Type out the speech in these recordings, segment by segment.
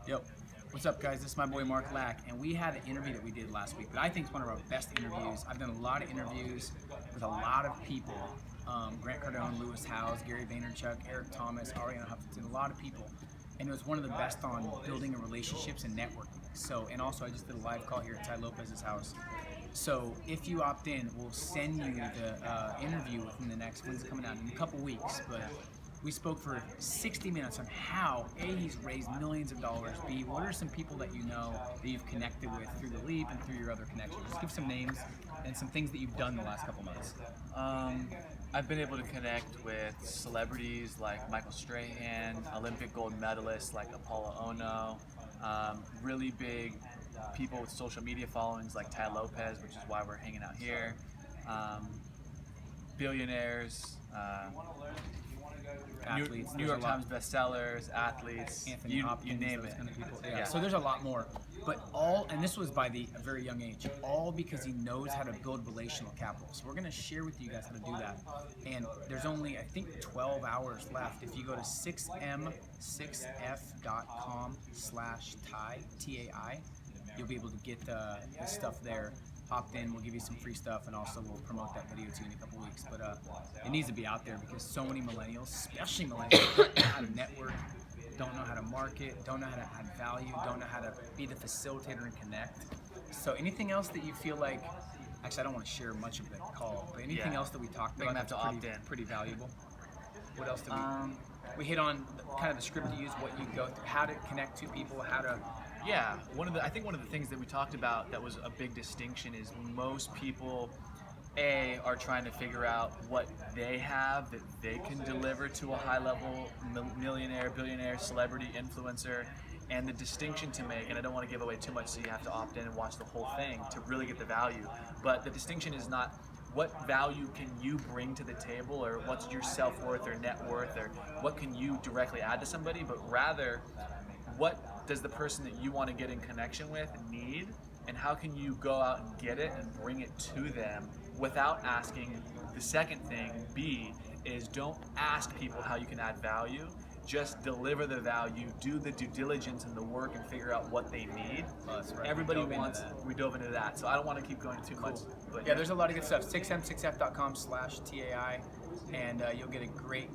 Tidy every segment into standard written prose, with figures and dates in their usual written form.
Yo, what's up, guys? This is my boy Mark Lack, and we had an interview that we did last week that I think is one of our best interviews. I've done a lot of interviews with a lot of people. Grant Cardone, Lewis Howes, Gary Vaynerchuk, Eric Thomas, Ariana Huffington, a lot of people. And it was one of the best on building relationships and networking. So, and also I just did a live call here at Tai Lopez's house. So if you opt in, we'll send you the interview within the next, when's it coming out? In a couple weeks. But we spoke for 60 minutes on how A, he's raised millions of dollars, B, what are some people that you know that you've connected with through the Leap and through your other connections. Just give some names and some things that you've done the last couple months. I've been able to connect with celebrities like Michael Strahan, Olympic gold medalists like Apollo Ono, really big people with social media followings like Tai Lopez, which is why we're hanging out here, billionaires, Athletes, New York Times bestsellers, athletes, Anthony you Hopkins, name those it. kind of people. Yeah. So there's a lot more, but and this was by a very young age, all because he knows how to build relational capital. So we're going to share with you guys how to do that. And there's only, I think, 12 hours left. If you go to 6m6f.com/tai, T-A-I, you'll be able to get the stuff there. Opt in, we'll give you some free stuff, and also we'll promote that video to you in a couple weeks. But it needs to be out there because so many millennials, especially millennials, don't know how to network, don't know how to market, don't know how to add value, don't know how to be the facilitator and connect. So anything else that you feel like, actually I don't want to share much of the call, but anything else that we talked about that's pretty valuable? What else did we hit on kind of the script to use, what you go through, how to connect to people, how to... Yeah, I think one of the things that we talked about that was a big distinction is most people, are trying to figure out what they have that they can deliver to a high-level millionaire, billionaire, celebrity, influencer, and the distinction to make, and I don't want to give away too much so you have to opt in and watch the whole thing to really get the value, but the distinction is not what value can you bring to the table or what's your self-worth or net worth or what can you directly add to somebody, but rather what does the person that you want to get in connection with need, and how can you go out and get it and bring it to them without asking. The second thing, B, is don't ask people how you can add value. Just deliver the value, do the due diligence and the work and figure out what they need. That's right. Everybody wants, we dove into that. So I don't want to keep going too much. But yeah, there's a lot of good stuff. 6m6f.com/TAI, and you'll get a great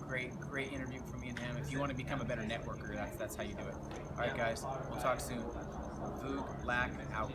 interview from me and him. If you want to become a better networker, that's how you do it. All right, guys, we'll talk soon. Voog Lack out.